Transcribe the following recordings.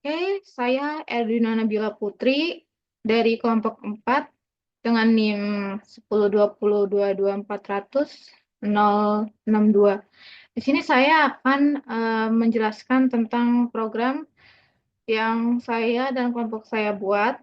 Oke, saya Erdina Nabila Putri dari kelompok 4 dengan NIM 1020222400 062. Di sini saya akan menjelaskan tentang program yang saya dan kelompok saya buat.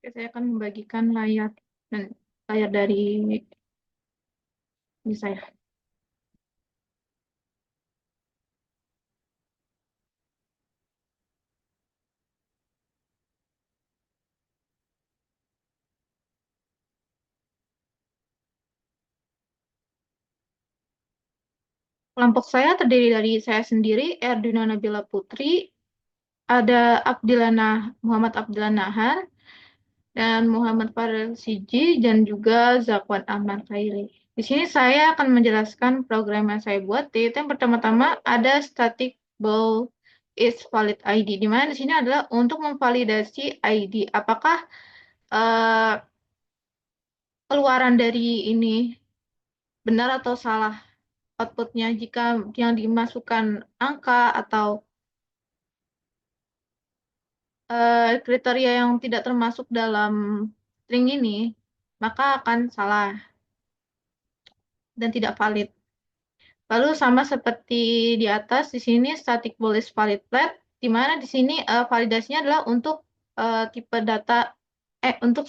Oke, saya akan membagikan dan layar dari ini saya. Kelompok saya terdiri dari saya sendiri, Erdina Nabila Putri, ada Muhammad Abdillah Nahar, dan Muhammad Farel Siji, dan juga Zakwan Ahmad Khairi. Di sini saya akan menjelaskan program yang saya buat, yaitu yang pertama-tama ada static ball is valid ID, di mana di sini adalah untuk memvalidasi ID. Apakah eh, keluaran dari ini benar atau salah outputnya jika yang dimasukkan angka atau kriteria yang tidak termasuk dalam string ini, maka akan salah dan tidak valid. Lalu sama seperti di atas, di sini static bullish valid flat, di mana di sini validasinya adalah untuk tipe data, untuk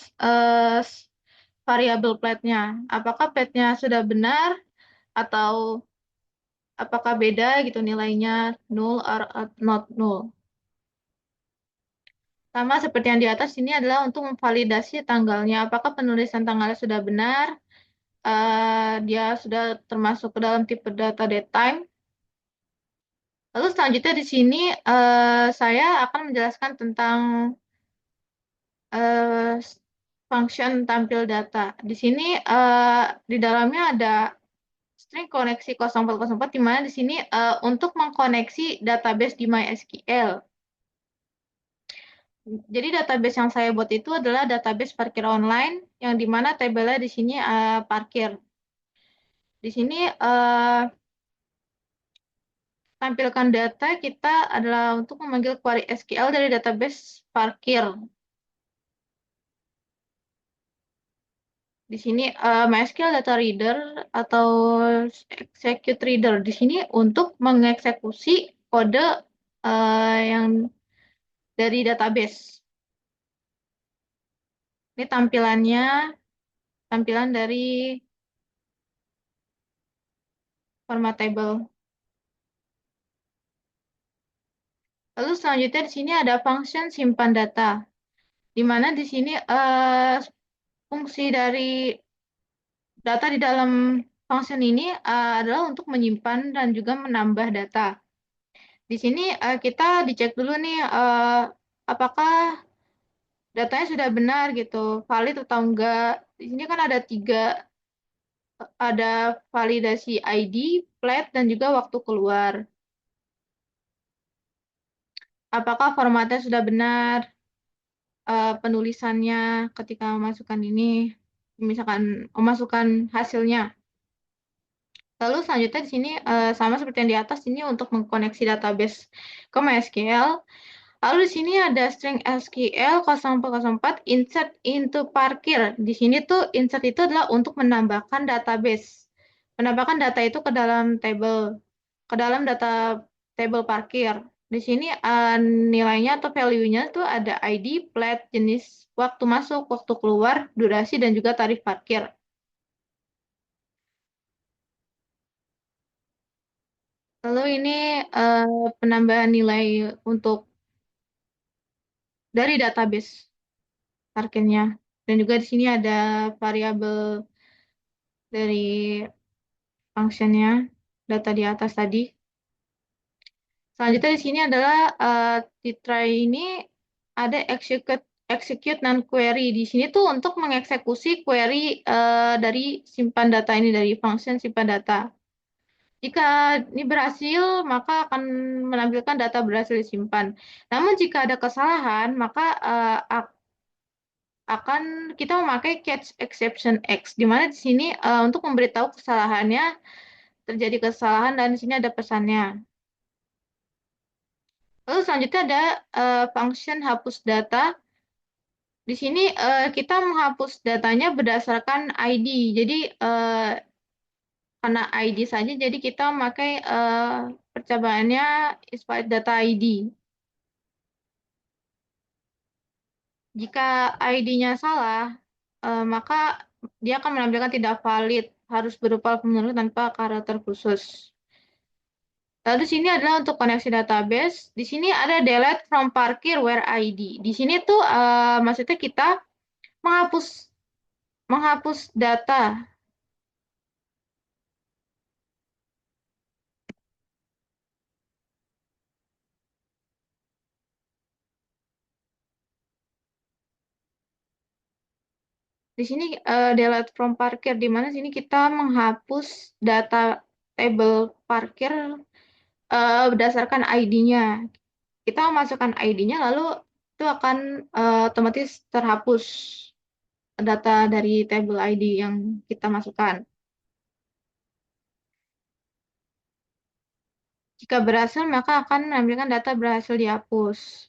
variabel platnya. Apakah platnya sudah benar atau apakah beda gitu nilainya null or not null. Sama seperti yang di atas, ini adalah untuk memvalidasi tanggalnya. Apakah penulisan tanggalnya sudah benar, dia sudah termasuk ke dalam tipe data datetime. Lalu selanjutnya di sini saya akan menjelaskan tentang eh, function tampil data. Di sini di dalamnya ada string koneksi 0404, di mana di sini untuk mengkoneksi database di MySQL. Jadi database yang saya buat itu adalah database parkir online, yang di mana tabelnya di sini parkir. Di sini tampilkan data kita adalah untuk memanggil query SQL dari database parkir. Di sini MySQL Data Reader atau Execute Reader di sini untuk mengeksekusi kode yang dari database. Ini tampilan dari format table. Lalu selanjutnya di sini ada function simpan data, di mana di sini fungsi dari data di dalam function ini adalah untuk menyimpan dan juga menambah data. Di sini kita dicek dulu nih apakah datanya sudah benar gitu, valid atau enggak. Di sini kan ada tiga, ada validasi ID, plat, dan juga waktu keluar. Apakah formatnya sudah benar, penulisannya ketika memasukkan ini, misalkan memasukkan hasilnya. Lalu selanjutnya di sini sama seperti yang di atas, ini untuk mengkoneksi database ke MySQL. Lalu di sini ada string SQL 0404 insert into parkir. Di sini tuh insert itu adalah untuk menambahkan database. Menambahkan data itu ke dalam data table parkir. Di sini nilainya atau value-nya tuh ada ID, plat, jenis waktu masuk, waktu keluar, durasi, dan juga tarif parkir. Lalu ini eh, penambahan nilai untuk dari database parkirnya. Dan juga di sini ada variabel dari functionnya, data di atas tadi. Selanjutnya di sini adalah di try ini ada execute non query. Di sini tuh untuk mengeksekusi query dari simpan data ini, dari function simpan data. Jika ini berhasil, maka akan menampilkan data berhasil disimpan. Namun jika ada kesalahan, maka akan kita memakai catch exception X, di mana di sini untuk memberitahu kesalahannya, terjadi kesalahan dan di sini ada pesannya. Lalu selanjutnya ada function hapus data. Di sini kita menghapus datanya berdasarkan ID. Jadi karena ID saja, jadi kita memakai percobaannya is valid data ID. Jika ID-nya salah, maka dia akan menampilkan tidak valid, harus berupa penulis tanpa karakter khusus. Lalu sini adalah untuk koneksi database. Di sini ada delete from parkir where ID. Di sini tuh maksudnya kita menghapus menghapus data. Di sini delete from parkir, di mana sini kita menghapus data table parkir berdasarkan ID-nya. Kita memasukkan ID-nya, lalu itu akan otomatis terhapus data dari table ID yang kita masukkan. Jika berhasil, maka akan menampilkan data berhasil dihapus.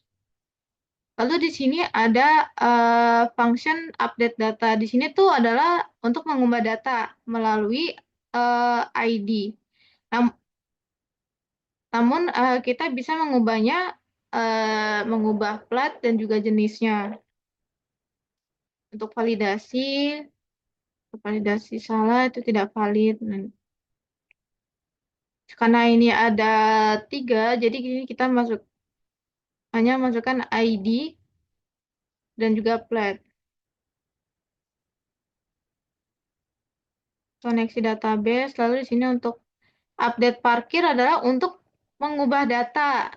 Lalu di sini ada function update data. Di sini tuh adalah untuk mengubah data melalui ID. Nam- Namun kita bisa mengubahnya, mengubah plat dan juga jenisnya. Untuk validasi salah itu tidak valid. Karena ini ada 3, jadi ini kita hanya masukkan ID dan juga plat. Koneksi database, lalu di sini untuk update parkir adalah untuk mengubah data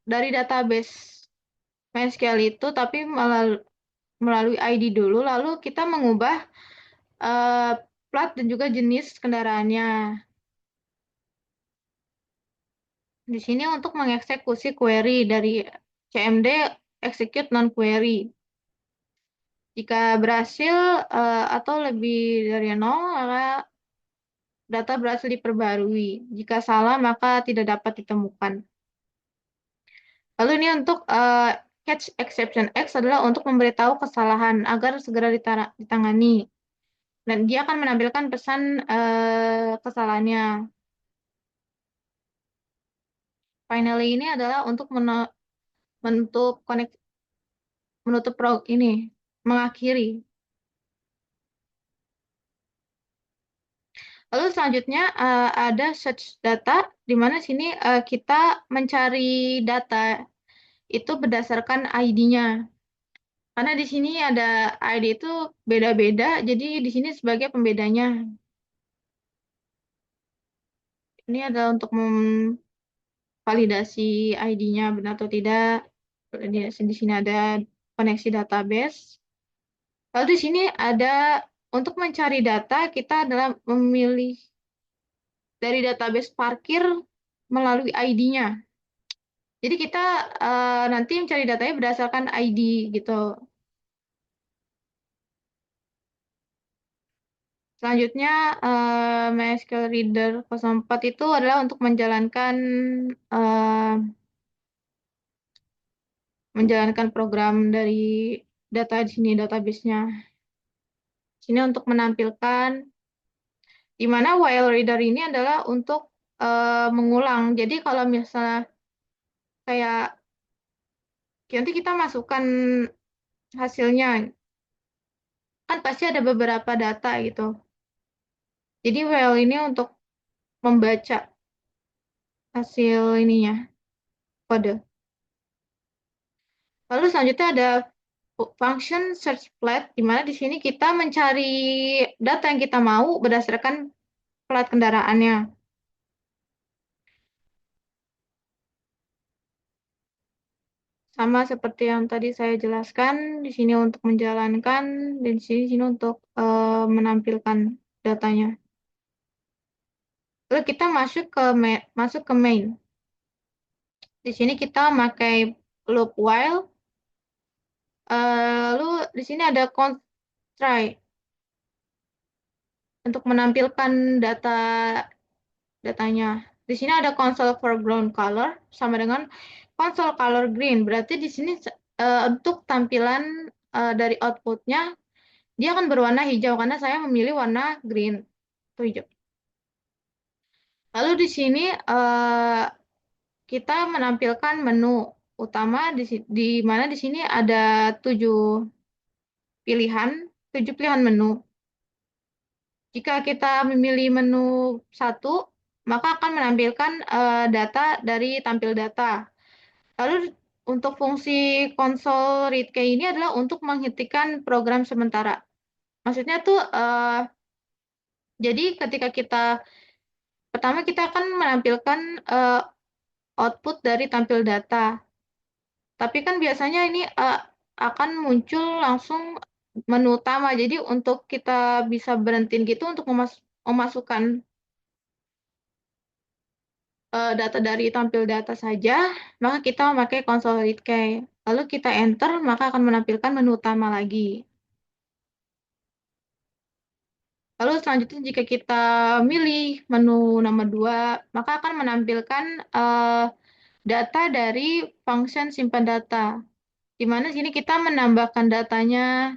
dari database MySQL itu, tapi melalui ID dulu, lalu kita mengubah eh, plat dan juga jenis kendaraannya. Di sini untuk mengeksekusi query dari CMD execute non query. Jika berhasil atau lebih dari 0, maka data berhasil diperbarui. Jika salah, maka tidak dapat ditemukan. Lalu ini untuk catch exception X adalah untuk memberitahu kesalahan agar segera ditangani. Dan dia akan menampilkan pesan kesalahannya. Finally ini adalah untuk menutup ini, mengakhiri. Lalu selanjutnya ada search data, di mana sini kita mencari data itu berdasarkan ID-nya. Karena di sini ada ID itu beda-beda, jadi di sini sebagai pembedanya. Ini adalah untuk memvalidasi ID-nya benar atau tidak. Di sini ada koneksi database. Lalu di sini ada untuk mencari data, kita adalah memilih dari database parkir melalui ID-nya. Jadi kita nanti mencari datanya berdasarkan ID gitu. Selanjutnya MySQL Reader 04 itu adalah untuk menjalankan program dari data di sini, database-nya. Sini untuk menampilkan di mana while reader ini adalah untuk mengulang. Jadi kalau misalnya kayak nanti kita masukkan hasilnya, kan pasti ada beberapa data gitu. Jadi while ini untuk membaca hasil ininya, kode. Lalu selanjutnya ada function search plat, di mana di sini kita mencari data yang kita mau berdasarkan plat kendaraannya. Sama seperti yang tadi saya jelaskan, di sini untuk menjalankan, dan di sini untuk menampilkan datanya. Lalu kita masuk ke main. Di sini kita pakai loop while. Lalu di sini ada const try untuk menampilkan datanya. Di sini ada console foreground color sama dengan console color green. Berarti di sini untuk tampilan dari outputnya dia akan berwarna hijau karena saya memilih warna green atau hijau. Lalu di sini kita menampilkan menu utama di mana di sini ada tujuh pilihan, tujuh pilihan menu. Jika kita memilih menu satu, maka akan menampilkan data dari tampil data. Lalu untuk fungsi konsol read key ini adalah untuk menghentikan program sementara. Maksudnya tuh, jadi ketika pertama kita akan menampilkan eh, output dari tampil data. Tapi kan biasanya ini akan muncul langsung menu utama. Jadi untuk kita bisa berhentiin gitu untuk memasukkan data dari tampil data saja, maka kita memakai console read key. Lalu kita enter, maka akan menampilkan menu utama lagi. Lalu selanjutnya jika kita milih menu nomor 2, maka akan menampilkan data dari function simpan data. Di mana sini kita menambahkan datanya.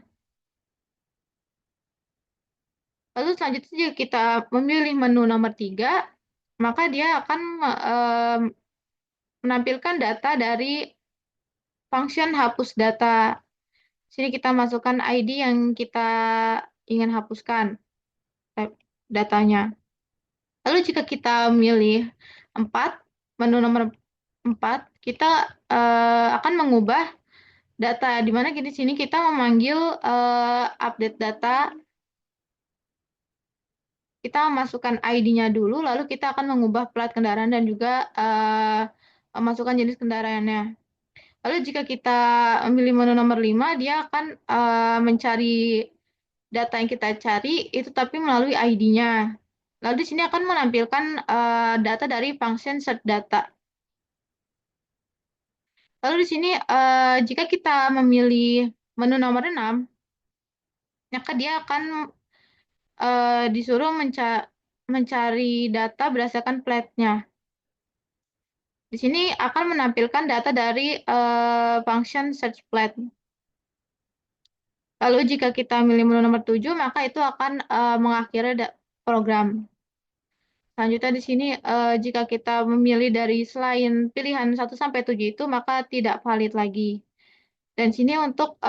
Lalu selanjutnya jika kita memilih menu nomor 3, maka dia akan menampilkan data dari function hapus data. Sini kita masukkan ID yang kita ingin hapuskan datanya. Lalu jika kita milih 4, menu nomor 4, kita akan mengubah data, di mana di sini kita memanggil update data. Kita memasukkan ID-nya dulu, lalu kita akan mengubah plat kendaraan dan juga memasukkan jenis kendaraannya. Lalu jika kita memilih menu nomor 5, dia akan mencari data yang kita cari itu tapi melalui ID-nya. Lalu di sini akan menampilkan data dari function search data. Lalu di sini jika kita memilih menu nomor 6, maka dia akan disuruh mencari data berdasarkan platnya. Di sini akan menampilkan data dari function search plat. Lalu jika kita milih menu nomor 7, maka itu akan mengakhiri program. Selanjutnya di sini jika kita memilih dari selain pilihan 1 sampai 7 itu, maka tidak valid lagi. Dan sini untuk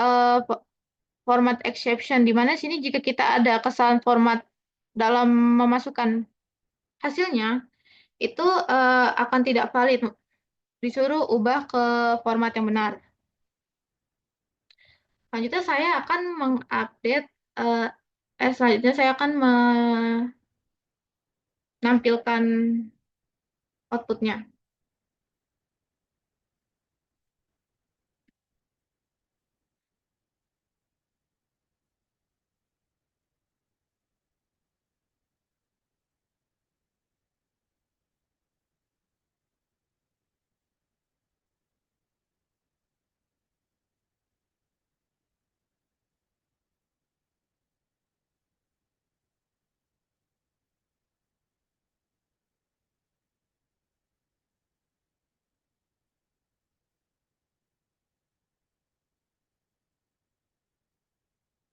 format exception, di mana sini jika kita ada kesalahan format dalam memasukkan hasilnya, itu akan tidak valid. Disuruh ubah ke format yang benar. Selanjutnya saya akan mengupdate, eh, selanjutnya saya akan menampilkan outputnya.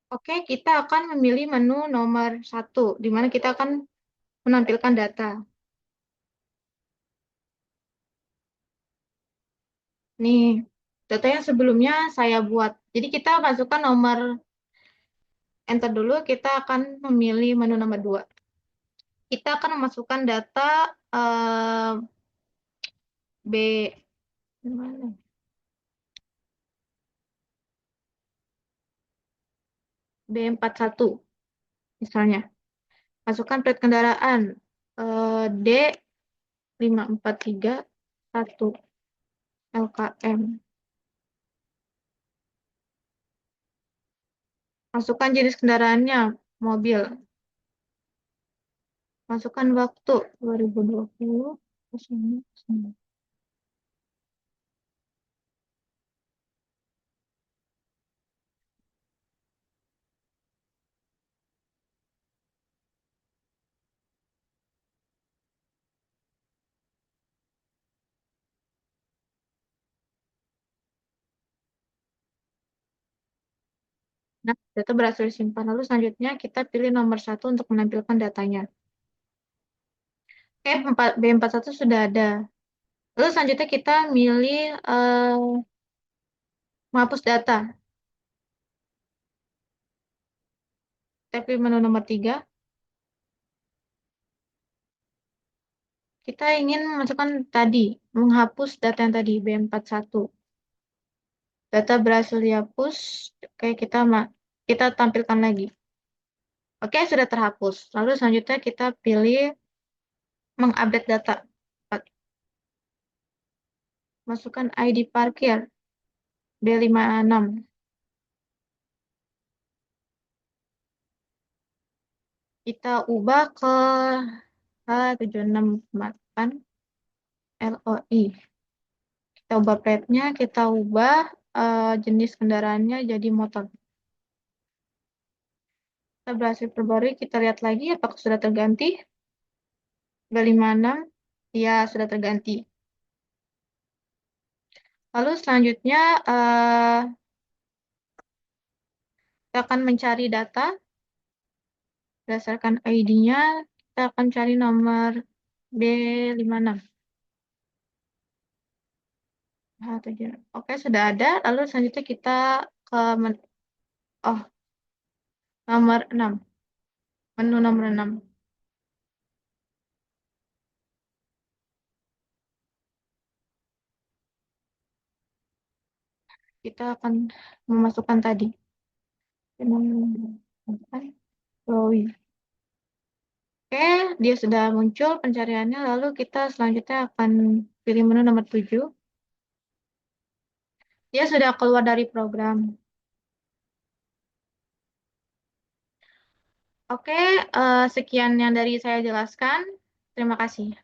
Oke, kita akan memilih menu nomor 1, di mana kita akan menampilkan data. Nih, data yang sebelumnya saya buat. Jadi kita masukkan nomor enter dulu, kita akan memilih menu nomor 2. Kita akan memasukkan data B. Mana? B41 misalnya. Masukkan plat kendaraan D 5431 LKM. Masukkan jenis kendaraannya, mobil. Masukkan waktu 2020. Nah, data berhasil disimpan. Lalu selanjutnya kita pilih nomor satu untuk menampilkan datanya. Oke, B41 sudah ada. Lalu selanjutnya kita milih menghapus data. Kita pilih menu nomor 3. Kita ingin memasukkan tadi, menghapus data yang tadi, B41. Data berhasil dihapus. Oke, kita tampilkan lagi. Oke, sudah terhapus. Lalu selanjutnya kita pilih mengupdate data. Masukkan ID parkir B56. Kita ubah ke H7648 LOI. Kita ubah plate-nya, kita ubah jenis kendaraannya jadi motor. Kita berhasil perbarui, kita lihat lagi apakah sudah terganti. B56, ya sudah terganti. Lalu selanjutnya kita akan mencari data. Berdasarkan ID-nya, kita akan cari nomor B56. Oke, sudah ada. Lalu selanjutnya kita ke oh, nomor 6. Menu nomor 6. Kita akan memasukkan tadi. Chloe. Oke, dia sudah muncul pencariannya. Lalu kita selanjutnya akan pilih menu nomor 7. Dia sudah keluar dari program. Oke, sekian yang dari saya jelaskan. Terima kasih.